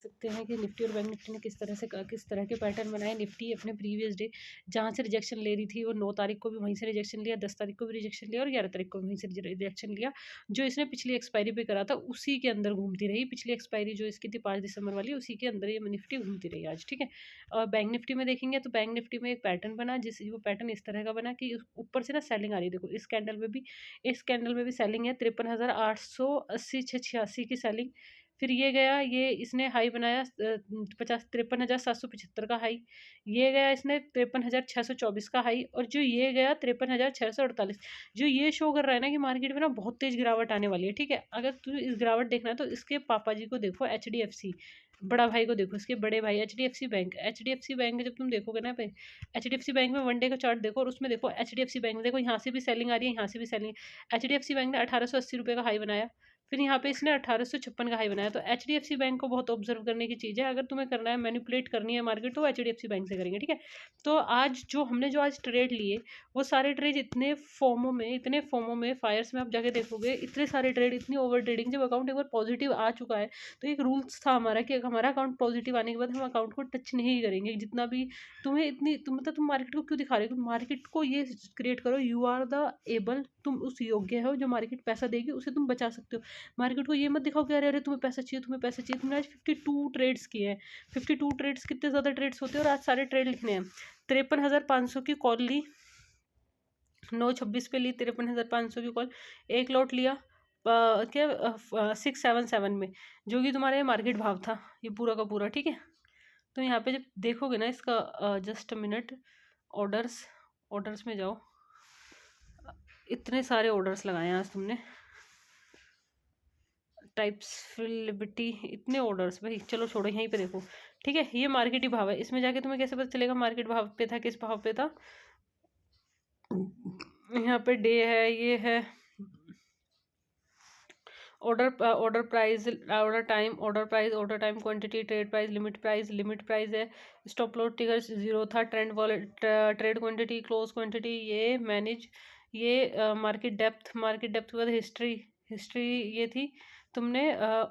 सकते हैं कि निफ्टी और बैंक निफ्टी ने किस तरह के पैटर्न बनाए। निफ्टी अपने प्रीवियस डे जहाँ से रिजेक्शन ले रही थी, वो 9 तारीख को भी वहीं से रिजेक्शन लिया, 10 तारीख को भी रिजेक्शन लिया और 11 तारीख को भी वहीं से रिजेक्शन लिया। जो इसने पिछली एक्सपायरी पे करा था उसी के अंदर घूमती रही। पिछली एक्सपायरी जो इसकी थी 5 दिसंबर वाली, उसी के अंदर ये निफ्टी घूमती रही आज, ठीक है। और बैंक निफ्टी में देखेंगे तो बैंक निफ्टी में एक पैटर्न बना, वो पैटर्न इस तरह का बना कि ऊपर से ना सेलिंग आ रही है। देखो इस कैंडल में भी सेलिंग है, 53,880 86 की सेलिंग। फिर ये गया, ये इसने हाई बनाया 53,775 का हाई। ये गया इसने 53,624 का हाई। और जो ये गया 53,648। जो ये शो कर रहा है ना कि मार्केट में ना बहुत तेज गिरावट आने वाली है, ठीक है। अगर तुम इस गिरावट देखना है तो इसके पापा जी को देखो, HDFC बड़ा भाई को देखो, इसके बड़े भाई HDFC बैंक जब तुम देखोगे ना पे HDFC बैंक में वन डे का चार्ट देखो और उसमें देखो HDFC बैंक में देखो, यहाँ से भी सेलिंग आ रही है, यहाँ से भी सेलिंग। HDFC बैंक ने 1880 रुपये का हाई बनाया, फिर यहाँ पे इसने 1856 का हाई बनाया। तो HDFC बैंक को बहुत ऑब्जर्व करने की चीज़ है। अगर तुम्हें करना है, मैनिपुलेट करनी है मार्केट, तो HDFC बैंक से करेंगे, ठीक है। तो आज जो आज ट्रेड लिए, वो सारे ट्रेड इतने फॉर्मों में फायर्स में आप जाके देखोगे, इतने सारे ट्रेड, इतनी ओवर ट्रेडिंग। जब अकाउंट एक बार पॉजिटिव आ चुका है तो एक रूल्स था हमारा कि हमारा अकाउंट पॉजिटिव आने के बाद हम अकाउंट को टच नहीं करेंगे। जितना भी तुम मार्केट को क्यों दिखा रहे हो? मार्केट को ये क्रिएट करो, यू आर द एबल, तुम उस योग्य हो जो मार्केट पैसा देगी, उसे तुम बचा सकते हो। मार्केट को ये मत दिखाओ कि अरे अरे तुम्हें पैसा चाहिए। तुमने आज 52 ट्रेड्स किए हैं। 52 ट्रेड्स, कितने ज़्यादा ट्रेड्स होते हैं। और आज सारे ट्रेड लिखने हैं। 53,500 की कॉल ली, 9:26 पे ली 53,500 की कॉल। एक लॉट लिया क्या 677 में, जो कि तुम्हारे मार्केट भाव था ये पूरा का पूरा, ठीक है। तो यहाँ पे जब देखोगे ना इसका, जस्ट मिनट, ऑर्डर्स में जाओ। इतने सारे ऑर्डर्स लगाए हैं आज तुमने, टाइप्स, फिलिबिटी, इतने ऑर्डर्स भाई। चलो छोड़ो, यहीं पे देखो, ठीक है। ये मार्केट ही भाव है, इसमें जाके तुम्हें कैसे पता चलेगा मार्केट भाव पे था, किस भाव पे था। यहाँ पे डे है, ये है order price, order time, quantity, trade price, limit price है। स्टॉप लॉस ट्रिगर 0 था। ट्रेड क्वांटिटी, क्लोज क्वांटिटी, ये मैनेज, ये मार्केट डेप्थ के बाद हिस्ट्री ये थी। तुमने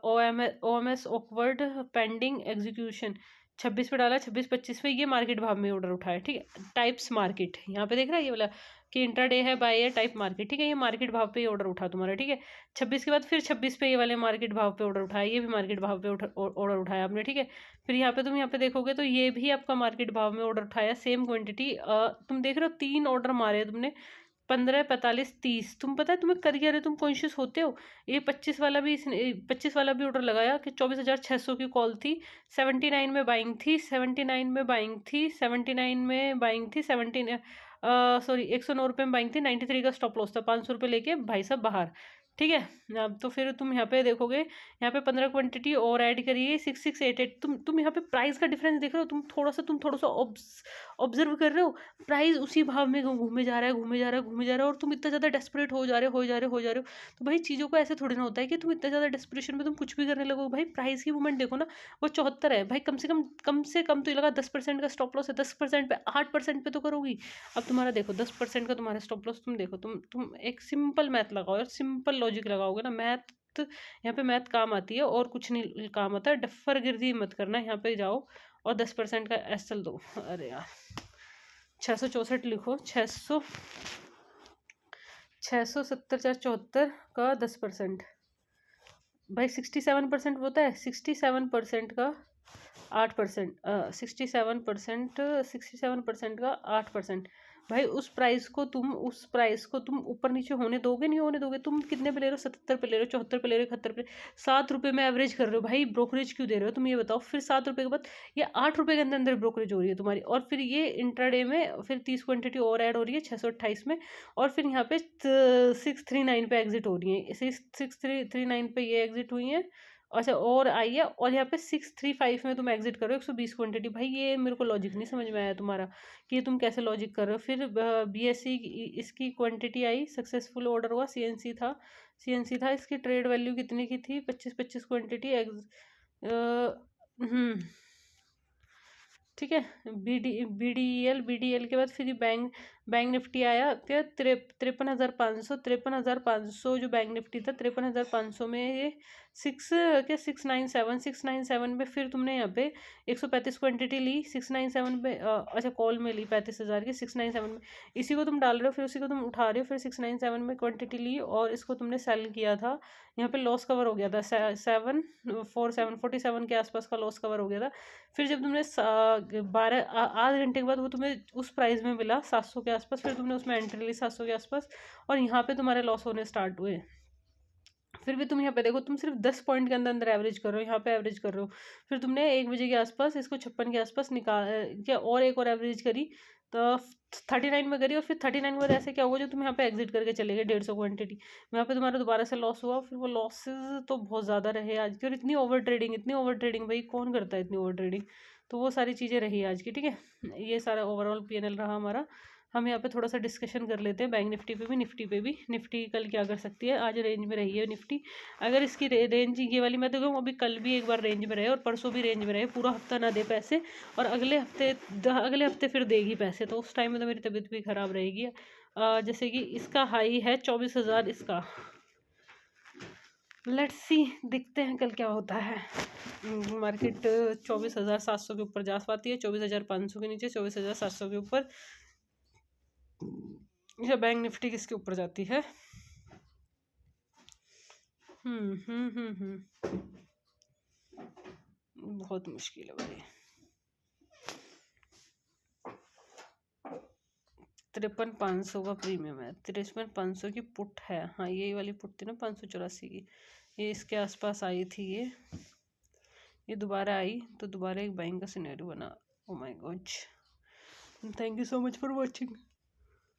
OMS ऑकवर्ड पेंडिंग एग्जीक्यूशन 26 पे डाला, 26-25 पे ये मार्केट भाव में ऑर्डर उठाया, ठीक है। टाइप्स मार्केट यहाँ पे देख रहा है ये वाला कि इंट्राडे है, बाय है, टाइप मार्केट, ठीक है। ये मार्केट भाव पे ऑर्डर उठा तुम्हारा, ठीक है। 26 के बाद फिर 26 पे ये वाले मार्केट भाव पे ऑर्डर उठाया, ये भी मार्केट भाव पे ऑर्डर उठाया आपने, ठीक है। फिर तुम यहाँ पे देखोगे तो ये भी आपका मार्केट भाव में ऑर्डर उठाया, सेम क्वांटिटी। तुम देख रहे हो 3 ऑर्डर मारे तुमने, 15, 45, 30। तुम पता है तुम्हें कर क्या रहे, तुम कॉन्शियस होते हो। ये 25 वाला भी ऑर्डर लगाया कि 24,600 की कॉल थी, 79 में बाइंग थी, 109 रुपये में बाइंग थी, 93 का स्टॉप लॉस था, 500 रुपये लेके भाई साहब बाहर, ठीक है। अब तो फिर तुम यहाँ पे देखोगे, यहाँ पे 15 क्वांटिटी और ऐड करिए, 6688। तुम यहाँ पे प्राइस का डिफरेंस देख रहे हो। तुम थोड़ा सा ऑब्जर्व कर रहे हो। प्राइस उसी भाव में घूमे जा रहा है, और तुम इतना ज़्यादा डेस्परेट हो जा रहे हो। तो भाई चीज़ों को ऐसे थोड़ी ना होता है कि तुम इतना ज़्यादा डेस्परेशन में तुम कुछ भी करने लगो। भाई प्राइस की मूवमेंट देखो ना, वो 74 है भाई। कम से कम तो ये लगा 10% का स्टॉप लॉस है, 10% पे 8% पे तो करोगी। अब तुम्हारा देखो 10% का तुम्हारा स्टॉप लॉस, तुम देखो, तुम एक सिंपल मैथ लगाओ और सिंपल लॉजिक लगाओगे ना, यहाँ पे मैथ काम आती है और कुछ नहीं काम आता है। डफ्फरगिर्दी मत करना, यहाँ पे जाओ और 10% का एसएल दो। अरे यार 664 लिखो, 670 का 10%, भाई 67% होता है। 67% का 8%, 67% का 8%। भाई उस प्राइस को तुम ऊपर नीचे होने दोगे, नहीं होने दोगे। तुम कितने पे ले रहे हो? 77 पे ले रहे हो, 74 पे ले रहे हो, 71 पे, 7 रुपये में एवरेज कर रहे हो। भाई ब्रोकरेज क्यों दे रहे हो तुम, ये बताओ। फिर 7 रुपये के बाद ये 8 रुपये के अंदर अंदर ब्रोकरेज हो रही है तुम्हारी। और फिर ये इंट्राडे में फिर 30 क्वांटिटी और ऐड हो रही है 628 में। और फिर यहाँ पे 639 पे एग्जिट हो रही है, 639 पे ये एग्जिट हुई है। अच्छा और आई है, और यहाँ पे 635 में तुम एग्जिट करो 120 क्वांटिटी। भाई ये मेरे को लॉजिक नहीं समझ में आया तुम्हारा कि ये तुम कैसे लॉजिक कर रहे हो। फिर BSE इसकी क्वांटिटी आई, सक्सेसफुल ऑर्डर हुआ, CNC था। इसकी ट्रेड वैल्यू कितने की थी? 25 क्वांटिटी ठीक है। BDEL के बाद फिर बैंक निफ्टी आया क्या 53,500 जो बैंक निफ्टी था, 53,500 में ये 697 पे फिर तुमने यहाँ पे 135 क्वांटिटी ली 697 पे, अच्छा कॉल में ली 35,000 की 697 में, इसी को तुम डाल रहे हो, फिर उसी को तुम उठा रहे हो, फिर 697 में क्वांटिटी ली और इसको तुमने सेल किया था। यहाँ पे लॉस कवर हो गया था 47 के आसपास का लॉस कवर हो गया था। फिर जब तुमने 8 घंटे के बाद वो तुम्हें उस प्राइस में मिला 700 के आसपास, फिर तुमने उसमें एंट्री ली 700 के आसपास, और यहाँ पे तुम्हारे लॉस होने स्टार्ट हुए। फिर भी तुम यहाँ पे देखो, तुम सिर्फ 10 पॉइंट के अंदर अंदर एवरेज कर रहे हो, यहाँ पे एवरेज कर रहे हो। फिर तुमने 1 बजे के आसपास इसको 56 के आसपास निकाल क्या, और एक और एवरेज करी तो 39 में करी, और फिर 39 के बाद ऐसे क्या हुआ जो तुम यहाँ पे एग्जिट करके चले गए 150 क्वांटिटी, यहाँ पे तुम्हारा दोबारा से लॉस हुआ। फिर वो लॉसेस तो बहुत ज़्यादा रहे आज की, और इतनी ओवर ट्रेडिंग भाई कौन करता है इतनी ओवर ट्रेडिंग। तो वो सारी चीज़ें रही आज की, ठीक है। ये सारा ओवरऑल PNL रहा हमारा। हम यहाँ पे थोड़ा सा डिस्कशन कर लेते हैं बैंक निफ्टी पे भी, निफ्टी पे भी। निफ्टी कल क्या कर सकती है, आज रेंज में रही है निफ्टी। अगर इसकी रेंज ये वाली, मैं तो कहूँ अभी कल भी एक बार रेंज में रहे और परसों भी रेंज में रहे, पूरा हफ्ता ना दे पैसे, और अगले हफ्ते फिर देगी पैसे, तो उस टाइम में तो मेरी तबीयत भी ख़राब रहेगी। जैसे कि इसका हाई है 24,000 इसका, लेट्स सी, देखते हैं कल क्या होता है। मार्केट 24,700 के ऊपर जा पाती है, 24,500 के नीचे, 24,700 के ऊपर। यह बैंक निफ्टी किसके ऊपर जाती है। बहुत मुश्किल है भाई। 53,500 का प्रीमियम है, 53,500 की पुट है। हाँ यही वाली पुट थी ना 584 की, ये इसके आसपास आई थी। ये दोबारा आई तो दोबारा एक बाइंग का सिनेरियो बना। Oh my God, thank you so much for watching.